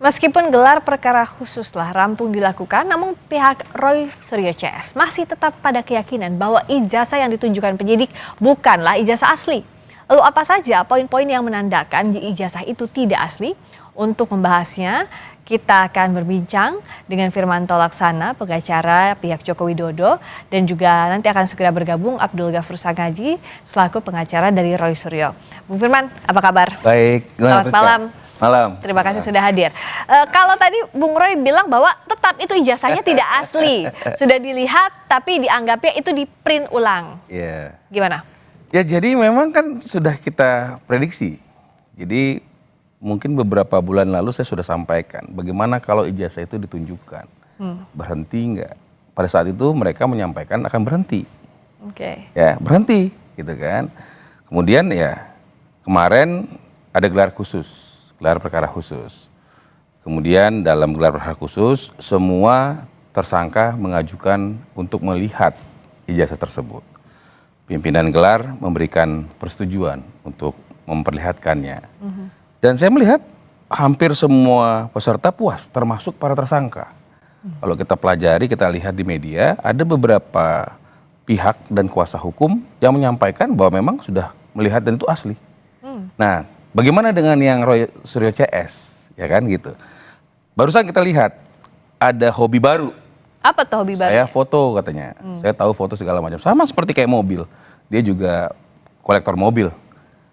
Meskipun gelar perkara khusus telah rampung dilakukan, namun pihak Roy Suryo CS masih tetap pada keyakinan bahwa ijazah yang ditunjukkan penyidik bukanlah ijazah asli. Lalu apa saja poin-poin yang menandakan ijazah itu tidak asli? Untuk membahasnya, kita akan berbincang dengan Firmanto Laksana, pengacara pihak Joko Widodo, dan juga nanti akan segera bergabung Abdul Ghafur Sangaji selaku pengacara dari Roy Suryo. Bung Firman, apa kabar? Baik, selamat malam. Malam. Terima kasih sudah hadir. Kalau tadi Bung Roy bilang bahwa tetap itu ijazahnya tidak asli, sudah dilihat tapi dianggapnya itu di print ulang. Iya. Gimana? Ya jadi memang kan sudah kita prediksi. Jadi mungkin beberapa bulan lalu saya sudah sampaikan bagaimana kalau ijazah itu ditunjukkan. Berhenti enggak? Pada saat itu mereka menyampaikan akan berhenti. Oke. Ya berhenti gitu kan. Kemudian ya kemarin ada gelar khusus. Gelar perkara khusus. Kemudian dalam gelar perkara khusus semua tersangka mengajukan untuk melihat ijazah tersebut. Pimpinan gelar memberikan persetujuan untuk memperlihatkannya. Dan saya melihat hampir semua peserta puas termasuk para tersangka. Kalau kita pelajari, kita lihat di media ada beberapa pihak dan kuasa hukum yang menyampaikan bahwa memang sudah melihat dan itu asli. Nah, bagaimana dengan yang Roy Suryo CS, ya kan gitu. Barusan kita lihat ada hobi baru. Apa tuh hobi baru? Saya foto katanya. Saya tahu foto segala macam. Sama seperti kayak mobil. Dia juga kolektor mobil.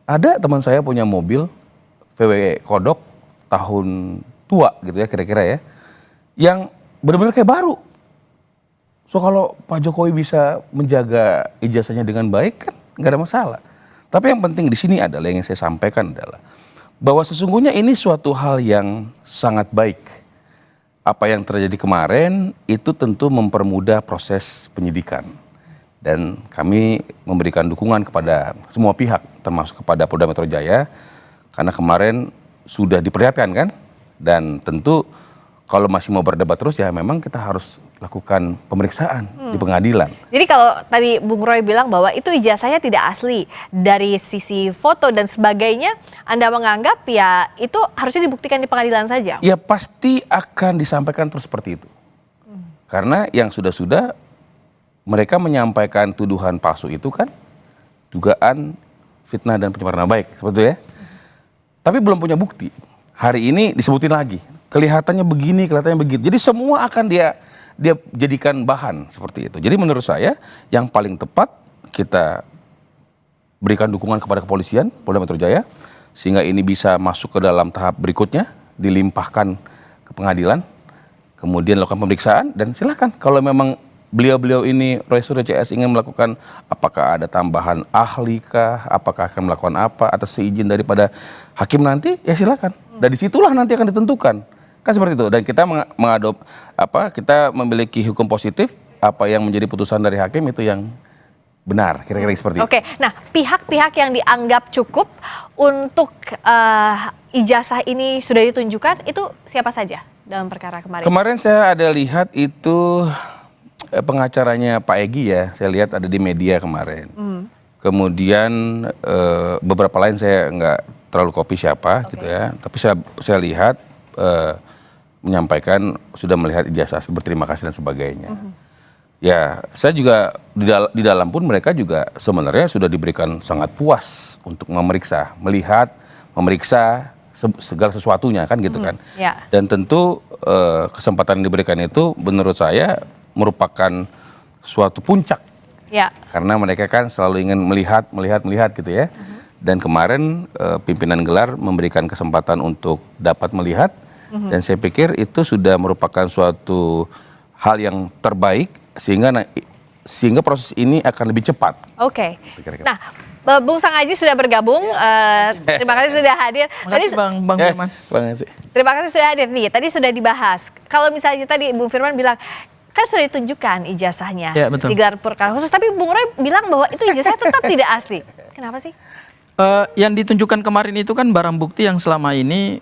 Ada teman saya punya mobil VW Kodok tahun tua gitu ya kira-kira ya. Yang benar-benar kayak baru. So kalau Pak Jokowi bisa menjaga ijazahnya dengan baik kan nggak ada masalah. Tapi yang penting di sini adalah yang saya sampaikan adalah bahwa sesungguhnya ini suatu hal yang sangat baik. Apa yang terjadi kemarin itu tentu mempermudah proses penyidikan. Dan kami memberikan dukungan kepada semua pihak termasuk kepada Polda Metro Jaya karena kemarin sudah diperlihatkan kan. Dan tentu kalau masih mau berdebat terus ya memang kita harus lakukan pemeriksaan di pengadilan. Jadi kalau tadi Bung Roy bilang bahwa itu ijazahnya tidak asli dari sisi foto dan sebagainya, Anda menganggap ya itu harusnya dibuktikan di pengadilan saja? Ya pasti akan disampaikan terus seperti itu. Karena yang sudah-sudah mereka menyampaikan tuduhan palsu itu kan dugaan fitnah dan pencemaran nama baik seperti itu ya. Tapi belum punya bukti. Hari ini disebutin lagi. Kelihatannya begini, kelihatannya begitu. Jadi semua akan dia jadikan bahan seperti itu. Jadi menurut saya yang paling tepat kita berikan dukungan kepada kepolisian Polda Metro Jaya sehingga ini bisa masuk ke dalam tahap berikutnya, dilimpahkan ke pengadilan, kemudian lakukan pemeriksaan dan silakan kalau memang beliau-beliau ini Roy Suryo CS ingin melakukan apakah ada tambahan ahli kah, apakah akan melakukan apa atas seizin daripada hakim nanti ya silakan. Dan disitulah nanti akan ditentukan. Kan seperti itu. Dan kita kita memiliki hukum positif, apa yang menjadi putusan dari hakim itu yang benar, kira-kira seperti itu. Oke, nah pihak-pihak yang dianggap cukup untuk ijazah ini sudah ditunjukkan, itu siapa saja dalam perkara kemarin? Kemarin saya ada lihat itu pengacaranya Pak Egy ya, saya lihat ada di media kemarin. Kemudian beberapa lain saya nggak terlalu copy siapa gitu ya, tapi saya lihat menyampaikan sudah melihat ijazah berterima kasih dan sebagainya. Ya, saya juga di dalam pun mereka juga sebenarnya sudah diberikan sangat puas untuk memeriksa, melihat, memeriksa segala sesuatunya kan gitu kan. Ya. Dan tentu kesempatan yang diberikan itu menurut saya merupakan suatu puncak. Ya. Karena mereka kan selalu ingin melihat gitu ya. Dan kemarin pimpinan gelar memberikan kesempatan untuk dapat melihat. Dan saya pikir itu sudah merupakan suatu hal yang terbaik sehingga proses ini akan lebih cepat. Oke. Nah, Bung Sangaji sudah bergabung. Terima kasih sudah hadir. Makasih Bang Firman. Terima kasih sudah hadir nih. Tadi sudah dibahas. Kalau misalnya tadi Bung Firman bilang kan sudah ditunjukkan ijazahnya di gelar perkara khusus, tapi Bung Roy bilang bahwa itu ijazah tetap tidak asli. Kenapa sih? Yang ditunjukkan kemarin itu kan barang bukti yang selama ini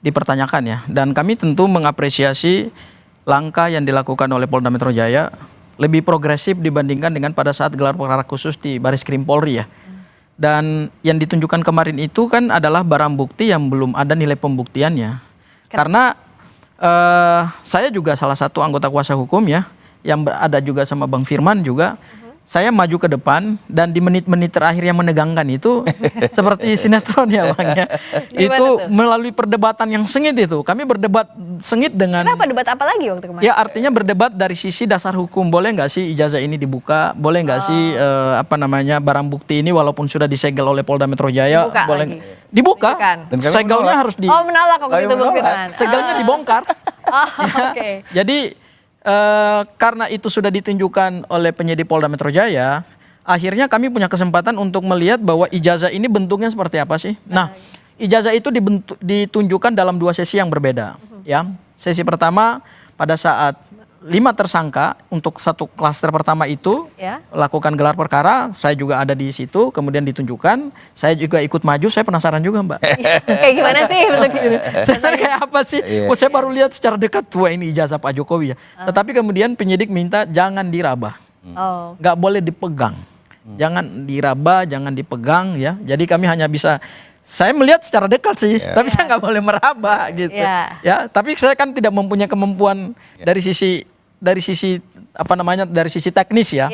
dipertanyakan ya. Dan kami tentu mengapresiasi langkah yang dilakukan oleh Polda Metro Jaya lebih progresif dibandingkan dengan pada saat gelar perkara khusus di Bareskrim Polri ya. Dan yang ditunjukkan kemarin itu kan adalah barang bukti yang belum ada nilai pembuktiannya. Karena saya juga salah satu anggota kuasa hukum ya, yang ada juga sama Bang Firman juga. Saya maju ke depan dan di menit-menit terakhir yang menegangkan itu seperti sinetron ya Bang ya. Itu melalui perdebatan yang sengit itu. Kami berdebat sengit dengan... Kenapa debat apa lagi waktu kemarin? Ya artinya berdebat dari sisi dasar hukum. Boleh nggak sih ijazah ini dibuka? Boleh nggak sih barang bukti ini walaupun sudah disegel oleh Polda Metro Jaya? Dibuka boleh lagi. Dibuka. Dan kami Segelnya menolak. harus di... Oh menolak waktu itu Bang Firman. Segelnya dibongkar. Oh, oke. Jadi karena itu sudah ditunjukkan oleh penyidik Polda Metro Jaya, akhirnya kami punya kesempatan untuk melihat bahwa ijazah ini bentuknya seperti apa sih. Nah, ijazah itu ditunjukkan dalam 2 sesi yang berbeda. Ya, sesi pertama pada saat 5 tersangka untuk satu klaster pertama itu lakukan gelar perkara, saya juga ada di situ, kemudian ditunjukkan, saya juga ikut maju, saya penasaran juga Mbak. Kayak gimana sih bentuknya? Sebenarnya kayak apa sih? Oh, saya baru lihat secara dekat, wah ini ijazah Pak Jokowi ya. Tetapi kemudian penyidik minta jangan diraba, nggak boleh dipegang, jangan diraba, jangan dipegang ya. Jadi kami hanya bisa, saya melihat secara dekat sih, tapi saya nggak boleh meraba gitu. Ya, tapi saya kan tidak mempunyai kemampuan dari sisi dari sisi teknis ya.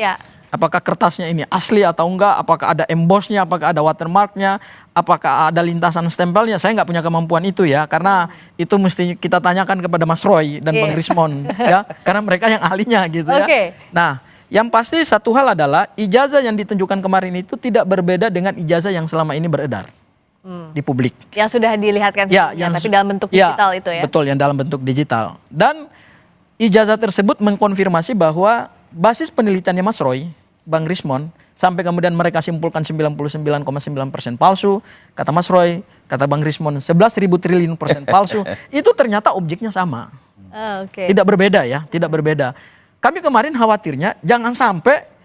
Apakah kertasnya ini asli atau enggak? Apakah ada embossnya? Apakah ada watermarknya? Apakah ada lintasan stempelnya? Saya nggak punya kemampuan itu ya, karena itu mesti kita tanyakan kepada Mas Roy dan Bang Rismon ya, karena mereka yang ahlinya gitu ya. Nah, yang pasti satu hal adalah ijazah yang ditunjukkan kemarin itu tidak berbeda dengan ijazah yang selama ini beredar di publik. Yang sudah dilihatkan sebelumnya, tapi dalam bentuk digital itu ya. Betul, yang dalam bentuk digital. Dan ijazah tersebut mengkonfirmasi bahwa basis penelitiannya Mas Roy, Bang Rismon, sampai kemudian mereka simpulkan 99,9% palsu, kata Mas Roy, kata Bang Rismon 11.000 triliun % palsu, itu ternyata objeknya sama. Tidak berbeda ya, tidak berbeda. Kami kemarin khawatirnya jangan sampai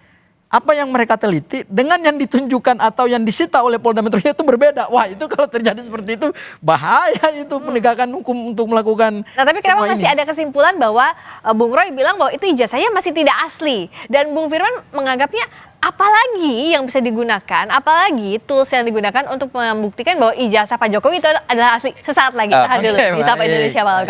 apa yang mereka teliti dengan yang ditunjukkan atau yang disita oleh Polda Metro Jaya itu berbeda. Wah, itu kalau terjadi seperti itu bahaya itu penegakan hukum untuk melakukan. Nah, tapi kenapa masih ada kesimpulan bahwa Bung Roy bilang bahwa itu ijazahnya masih tidak asli dan Bung Firman menganggapnya apalagi yang bisa digunakan, apalagi tools yang digunakan untuk membuktikan bahwa ijazah Pak Jokowi itu adalah asli. Sesaat lagi tahan dulu di Sapa Indonesia Malam.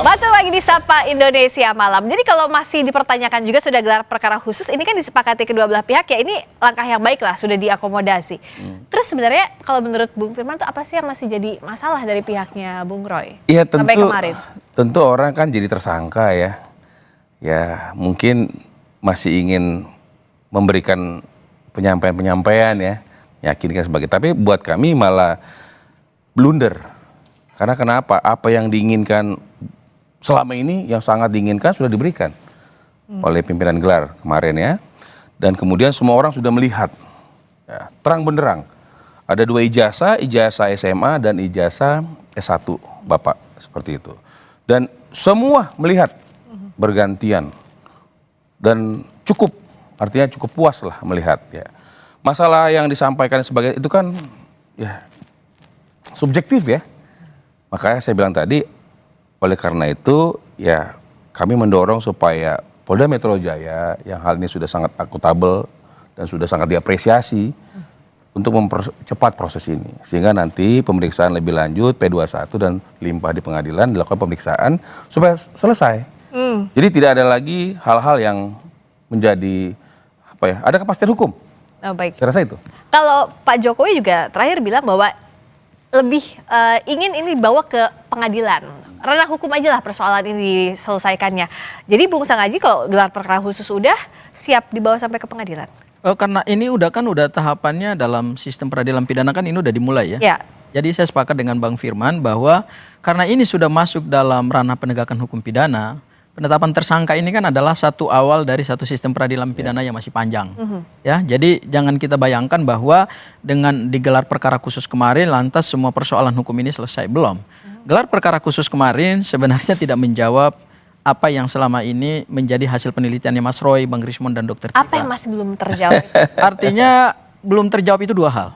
Baca lagi di Sapa Indonesia Malam. Jadi kalau masih dipertanyakan juga sudah gelar perkara khusus, ini kan disepakati kedua belah pihak ya, ini langkah yang baik lah, sudah diakomodasi. Terus sebenarnya kalau menurut Bung Firman itu apa sih yang masih jadi masalah dari pihaknya Bung Roy? Iya sampai kemarin? Tentu orang kan jadi tersangka ya. Ya mungkin masih ingin memberikan penyampaian-penyampaian ya, yakinkan sebagai. Tapi buat kami malah blunder. Karena kenapa? Apa yang diinginkan selama ini, yang sangat diinginkan sudah diberikan oleh pimpinan gelar kemarin ya. Dan kemudian semua orang sudah melihat ya, terang benderang. Ada 2 ijazah, ijazah SMA dan ijazah S1 Bapak, seperti itu. Dan semua melihat bergantian dan artinya cukup puas lah melihat ya. Masalah yang disampaikan sebagai itu kan ya subjektif ya. Makanya saya bilang tadi, oleh karena itu ya kami mendorong supaya Polda Metro Jaya yang hal ini sudah sangat akuntabel dan sudah sangat diapresiasi untuk mempercepat proses ini. Sehingga nanti pemeriksaan lebih lanjut P21 dan limpah di pengadilan dilakukan pemeriksaan supaya selesai. Jadi tidak ada lagi hal-hal yang menjadi ada kepastian hukum. Baik. Saya rasa itu. Kalau Pak Jokowi juga terakhir bilang bahwa lebih ingin ini dibawa ke pengadilan. Ranah hukum aja lah persoalan ini diselesaikannya. Jadi Bung Sanghaji kalau gelar perkara khusus udah siap dibawa sampai ke pengadilan? Karena ini udah tahapannya dalam sistem peradilan pidana kan ini udah dimulai ya. Jadi saya sepakat dengan Bang Firman bahwa karena ini sudah masuk dalam ranah penegakan hukum pidana, penetapan tersangka ini kan adalah satu awal dari satu sistem peradilan pidana yang masih panjang. Ya, jadi jangan kita bayangkan bahwa dengan digelar perkara khusus kemarin lantas semua persoalan hukum ini selesai, belum. Gelar perkara khusus kemarin sebenarnya tidak menjawab apa yang selama ini menjadi hasil penelitiannya Mas Roy, Bang Rismon dan Dr. Tika. Apa yang masih belum terjawab? Artinya belum terjawab itu 2 hal.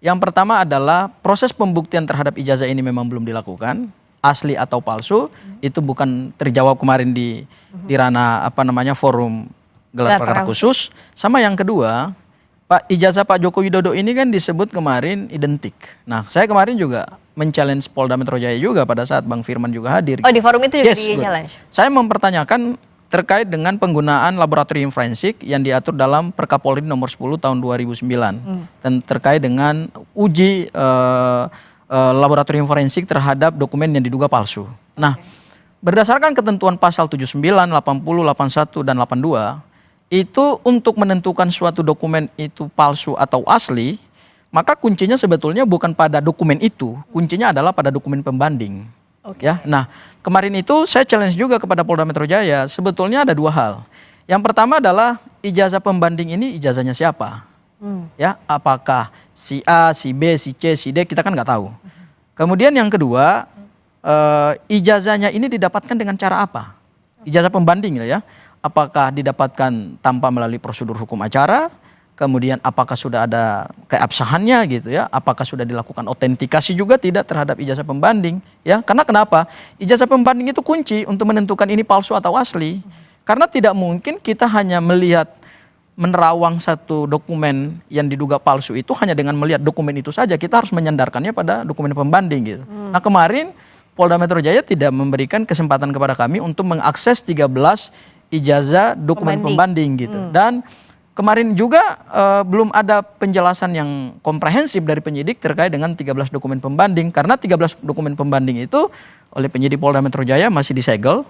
Yang pertama adalah proses pembuktian terhadap ijazah ini memang belum dilakukan. Asli atau palsu itu bukan terjawab kemarin di ranah forum gelar perkara khusus. Sama yang kedua, ijazah Pak Joko Widodo ini kan disebut kemarin identik. Nah, saya kemarin juga men-challenge Polda Metro Jaya juga pada saat Bang Firman juga hadir. Oh, di forum itu juga Yes, di-challenge? Saya mempertanyakan terkait dengan penggunaan laboratorium forensik yang diatur dalam Perkapolri nomor 10 tahun 2009 dan terkait dengan uji laboratorium forensik terhadap dokumen yang diduga palsu. Nah, berdasarkan ketentuan pasal 79, 80, 81 dan 82 itu untuk menentukan suatu dokumen itu palsu atau asli, maka kuncinya sebetulnya bukan pada dokumen itu, kuncinya adalah pada dokumen pembanding. Ya, nah kemarin itu saya challenge juga kepada Polda Metro Jaya. Sebetulnya ada dua hal. Yang pertama adalah ijazah pembanding ini ijazahnya siapa? Ya, apakah si A, si B, si C, si D, kita kan nggak tahu. Kemudian yang kedua, ijazahnya ini didapatkan dengan cara apa? Ijazah pembanding ya. Apakah didapatkan tanpa melalui prosedur hukum acara? Kemudian apakah sudah ada keabsahannya gitu ya? Apakah sudah dilakukan autentikasi juga tidak terhadap ijazah pembanding? Ya, karena kenapa? Ijazah pembanding itu kunci untuk menentukan ini palsu atau asli. Karena tidak mungkin kita hanya melihat menerawang satu dokumen yang diduga palsu itu hanya dengan melihat dokumen itu saja. Kita harus menyandarkannya pada dokumen pembanding gitu. Nah, kemarin Polda Metro Jaya tidak memberikan kesempatan kepada kami untuk mengakses 13 ijazah dokumen pembanding gitu. Dan kemarin juga belum ada penjelasan yang komprehensif dari penyidik terkait dengan 13 dokumen pembanding. Karena 13 dokumen pembanding itu oleh penyidik Polda Metro Jaya masih disegel.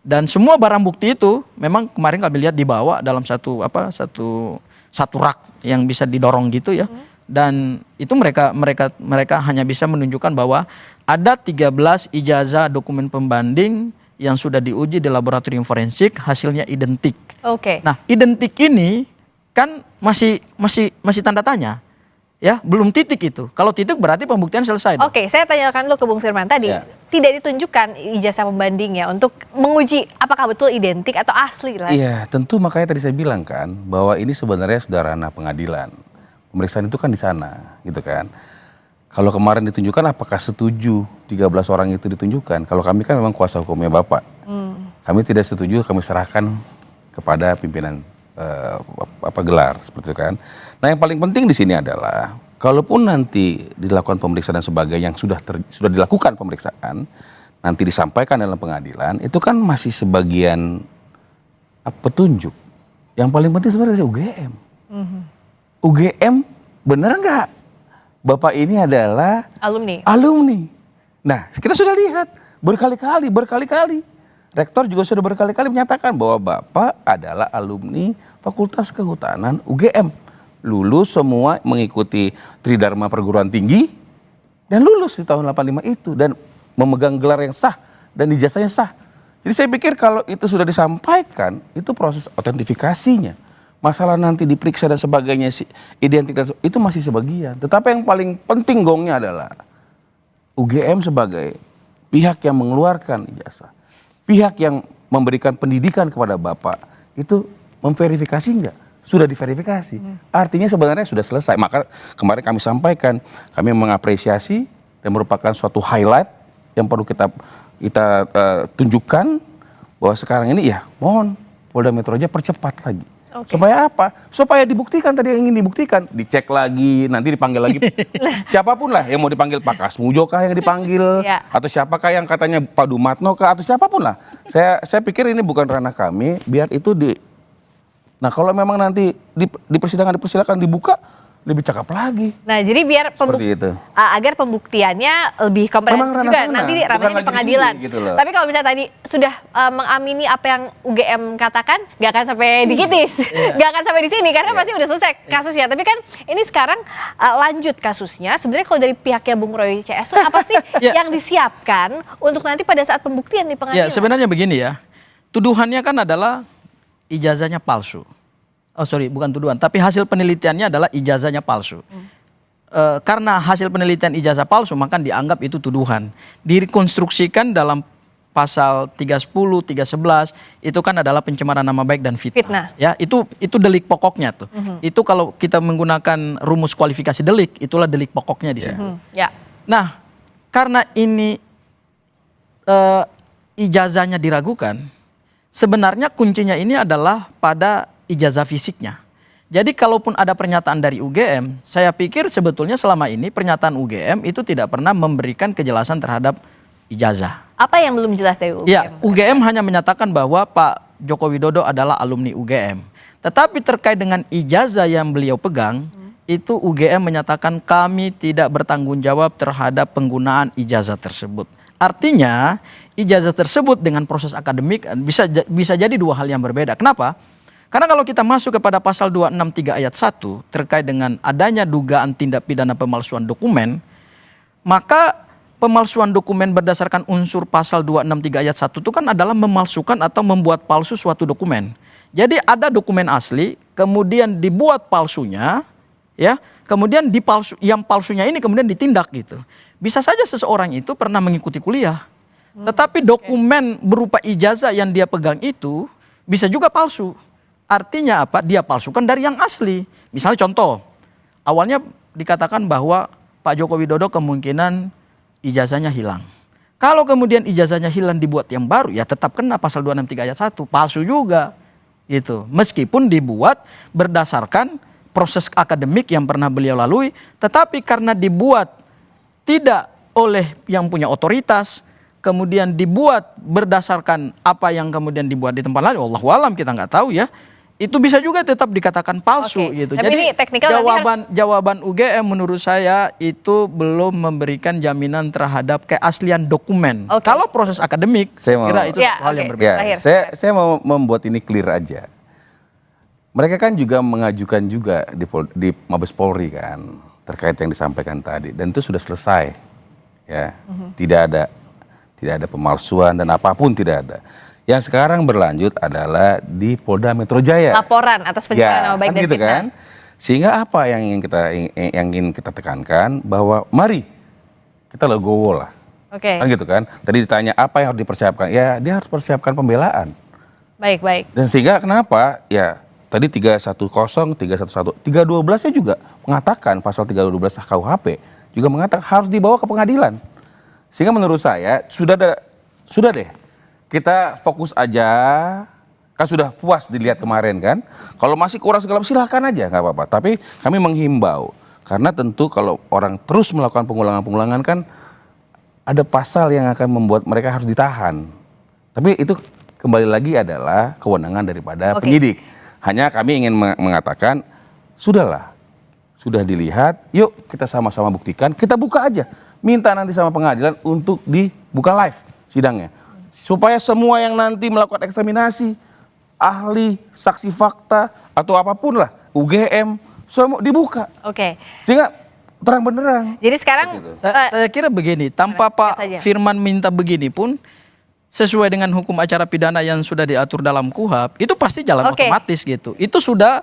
Dan semua barang bukti itu memang kemarin kami lihat dibawa dalam satu rak yang bisa didorong gitu ya. Dan itu mereka hanya bisa menunjukkan bahwa ada 13 ijazah dokumen pembanding yang sudah diuji di laboratorium forensik, hasilnya identik. Nah, identik ini kan masih tanda tanya, ya, belum titik itu. Kalau titik berarti pembuktian selesai. Saya tanyakan dulu ke Bung Firman tadi, tidak ditunjukkan ijazah pembandingnya untuk menguji apakah betul identik atau asli lah. Iya, tentu makanya tadi saya bilang kan bahwa ini sebenarnya sudah ranah pengadilan. Pemeriksaan itu kan di sana, gitu kan. Kalau kemarin ditunjukkan, apakah setuju 13 orang itu ditunjukkan? Kalau kami kan memang kuasa hukumnya Bapak. Kami tidak setuju, kami serahkan kepada pimpinan gelar seperti itu kan. Nah, yang paling penting di sini adalah kalaupun nanti dilakukan pemeriksaan dan sebagainya yang sudah dilakukan pemeriksaan, nanti disampaikan dalam pengadilan, itu kan masih sebagian petunjuk. Yang paling penting sebenarnya dari UGM. UGM benar nggak? Bapak ini adalah alumni. Nah, kita sudah lihat berkali-kali. Rektor juga sudah berkali-kali menyatakan bahwa Bapak adalah alumni Fakultas Kehutanan UGM. Lulus semua mengikuti Tridharma Perguruan Tinggi dan lulus di tahun 85 itu dan memegang gelar yang sah dan ijazahnya sah. Jadi saya pikir kalau itu sudah disampaikan, itu proses autentifikasinya. Masalah nanti diperiksa dan sebagainya, identitas itu masih sebagian. Tetapi yang paling penting gongnya adalah UGM sebagai pihak yang mengeluarkan ijazah, pihak yang memberikan pendidikan kepada Bapak, itu memverifikasi enggak? Sudah diverifikasi. Artinya sebenarnya sudah selesai. Maka kemarin kami sampaikan, kami mengapresiasi dan merupakan suatu highlight yang perlu kita tunjukkan bahwa sekarang ini ya mohon Polda Metro Jaya percepat lagi. Supaya apa? Supaya dibuktikan tadi yang ingin dibuktikan. Dicek lagi, nanti dipanggil lagi. Siapapun lah yang mau dipanggil, Pak Kasmujo kah yang dipanggil, atau siapakah yang katanya Pak Dumatno kah, atau siapapun lah. Saya pikir ini bukan ranah kami, biar itu Nah, kalau memang nanti di persidangan dibuka, lebih cakep lagi. Nah, jadi biar agar pembuktiannya lebih komprehensif juga nanti ranahnya di pengadilan. Gitu. Tapi kalau misalnya tadi sudah mengamini apa yang UGM katakan, nggak akan sampai di Kitis, nggak akan sampai di sini karena pasti udah selesai kasusnya. Tapi kan ini sekarang lanjut kasusnya. Sebenarnya kalau dari pihaknya Bung Roy CS itu apa sih yang disiapkan untuk nanti pada saat pembuktian di pengadilan? Ya, sebenarnya begini ya, tuduhannya kan adalah ijazahnya palsu. Oh sorry, bukan tuduhan, tapi hasil penelitiannya adalah ijazahnya palsu. Karena hasil penelitian ijazah palsu, maka dianggap itu tuduhan. Direkonstruksikan dalam pasal 310, 311, itu kan adalah pencemaran nama baik dan fitnah. Ya, itu delik pokoknya tuh. Itu kalau kita menggunakan rumus kualifikasi delik, itulah delik pokoknya di sini. Nah, karena ini ijazahnya diragukan, sebenarnya kuncinya ini adalah pada ijazah fisiknya. Jadi kalaupun ada pernyataan dari UGM, saya pikir sebetulnya selama ini pernyataan UGM itu tidak pernah memberikan kejelasan terhadap ijazah. Apa yang belum jelas dari UGM? Ya, UGM hanya menyatakan bahwa Pak Joko Widodo adalah alumni UGM. Tetapi terkait dengan ijazah yang beliau pegang, itu UGM menyatakan kami tidak bertanggung jawab terhadap penggunaan ijazah tersebut. Artinya, ijazah tersebut dengan proses akademik bisa jadi dua hal yang berbeda. Kenapa? Karena kalau kita masuk kepada pasal 263 ayat 1 terkait dengan adanya dugaan tindak pidana pemalsuan dokumen, maka pemalsuan dokumen berdasarkan unsur pasal 263 ayat 1 itu kan adalah memalsukan atau membuat palsu suatu dokumen. Jadi ada dokumen asli, kemudian dibuat palsunya, ya, kemudian yang palsunya ini kemudian ditindak gitu. Bisa saja seseorang itu pernah mengikuti kuliah, tetapi dokumen berupa ijazah yang dia pegang itu bisa juga palsu. Artinya apa? Dia palsukan dari yang asli. Misalnya contoh, awalnya dikatakan bahwa Pak Joko Widodo kemungkinan ijazahnya hilang. Kalau kemudian ijazahnya hilang dibuat yang baru, ya tetap kena pasal 263 ayat 1, palsu juga. Gitu. Meskipun dibuat berdasarkan proses akademik yang pernah beliau lalui, tetapi karena dibuat tidak oleh yang punya otoritas, kemudian dibuat berdasarkan apa yang kemudian dibuat di tempat lain, wallahu alam kita nggak tahu ya. Itu bisa juga tetap dikatakan palsu gitu. Tapi Jadi ini teknikal jawaban UGM menurut saya itu belum memberikan jaminan terhadap keaslian dokumen. Kalau proses akademik, kira itu hal yang berbeda. Ya, saya mau membuat ini clear aja. Mereka kan juga mengajukan juga di Mabes Polri kan terkait yang disampaikan tadi, dan itu sudah selesai. Ya, tidak ada pemalsuan dan apapun tidak ada. Yang sekarang berlanjut adalah di Polda Metro Jaya. Laporan atas pencemaran nama baik dan gitu fitnah. Kan? Sehingga apa yang ingin kita tekankan bahwa mari kita legowo lah. Kan gitu kan. Tadi ditanya apa yang harus dipersiapkan? Ya dia harus persiapkan pembelaan. Baik. Dan sehingga kenapa? Ya tadi 310, 311, 312-nya juga mengatakan pasal 312 KUHP juga mengatakan harus dibawa ke pengadilan. Sehingga menurut saya sudah deh. Kita fokus aja, kan sudah puas dilihat kemarin kan. Kalau masih kurang segala silahkan aja, nggak apa-apa. Tapi kami menghimbau, karena tentu kalau orang terus melakukan pengulangan-pengulangan kan ada pasal yang akan membuat mereka harus ditahan. Tapi itu kembali lagi adalah kewenangan daripada penyidik. Hanya kami ingin mengatakan, sudahlah, sudah dilihat, yuk kita sama-sama buktikan, kita buka aja. Minta nanti sama pengadilan untuk dibuka live sidangnya. Supaya semua yang nanti melakukan eksaminasi, ahli, saksi fakta, atau apapun lah, UGM, semua dibuka. Sehingga terang benderang. Jadi sekarang saya kira begini, tanpa Pak Firman minta begini pun, sesuai dengan hukum acara pidana yang sudah diatur dalam KUHP, itu pasti jalan otomatis gitu. Itu sudah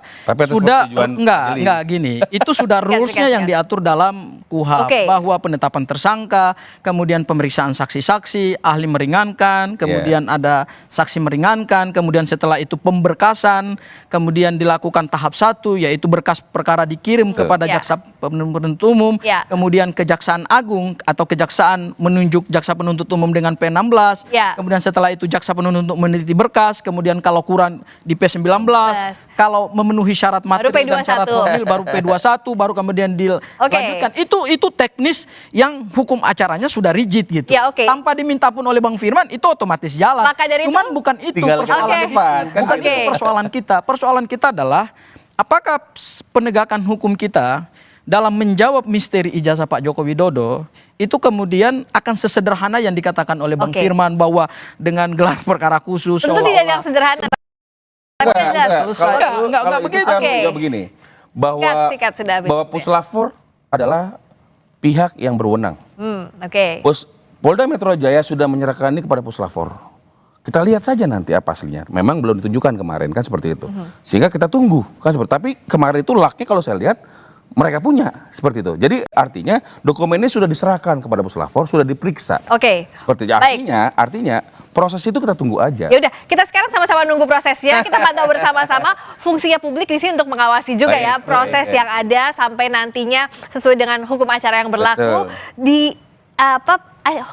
enggak gini. Itu sudah rulesnya yang diatur dalam KUHP bahwa penetapan tersangka, kemudian pemeriksaan saksi-saksi, ahli meringankan, kemudian ada saksi meringankan, kemudian setelah itu pemberkasan, kemudian dilakukan tahap 1 yaitu berkas perkara dikirim kepada jaksa penuntut umum, kemudian Kejaksaan Agung atau Kejaksaan menunjuk jaksa penuntut umum dengan P16. Kemudian setelah itu jaksa penuntut untuk meneliti berkas, kemudian kalau kurang di P19, kalau memenuhi syarat materi dan syarat formil baru P21, baru kemudian dilanjutkan. Itu teknis yang hukum acaranya sudah rigid gitu. Tanpa diminta pun oleh Bang Firman itu otomatis jalan. Cuman bukan itu persoalan kita. Bukan itu persoalan kita. Persoalan kita adalah apakah penegakan hukum kita dalam menjawab misteri ijazah Pak Joko Widodo itu kemudian akan sesederhana yang dikatakan oleh Bang Firman bahwa dengan gelar perkara khusus tentu tidak yang sederhana. Enggak begitu. Juga begini, bahwa Puslapfor adalah pihak yang berwenang. Polda Metro Jaya sudah menyerahkan ini kepada Puslapfor. Kita lihat saja nanti apa aslinya. Memang belum ditunjukkan kemarin kan seperti itu. Sehingga kita tunggu kan seperti. Tapi kemarin itu lucknya kalau saya lihat mereka punya seperti itu. Jadi artinya dokumen ini sudah diserahkan kepada Puslapfor, sudah diperiksa. Seperti itu. Artinya proses itu kita tunggu aja. Ya udah, kita sekarang sama-sama nunggu prosesnya. Kita pantau bersama-sama. Fungsinya publik di sini untuk mengawasi juga proses yang ada sampai nantinya sesuai dengan hukum acara yang berlaku.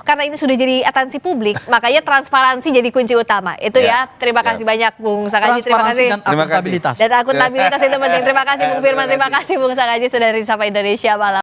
karena ini sudah jadi atensi publik, makanya transparansi jadi kunci utama. Itu ya. Terima kasih banyak Bung Sakaji. Terima Transparansi kasih. dan akuntabilitas. Dan akuntabilitas itu penting. Terima kasih Bung Firman. Terima kasih Bung Sakaji sudah dari Sapa Indonesia malam.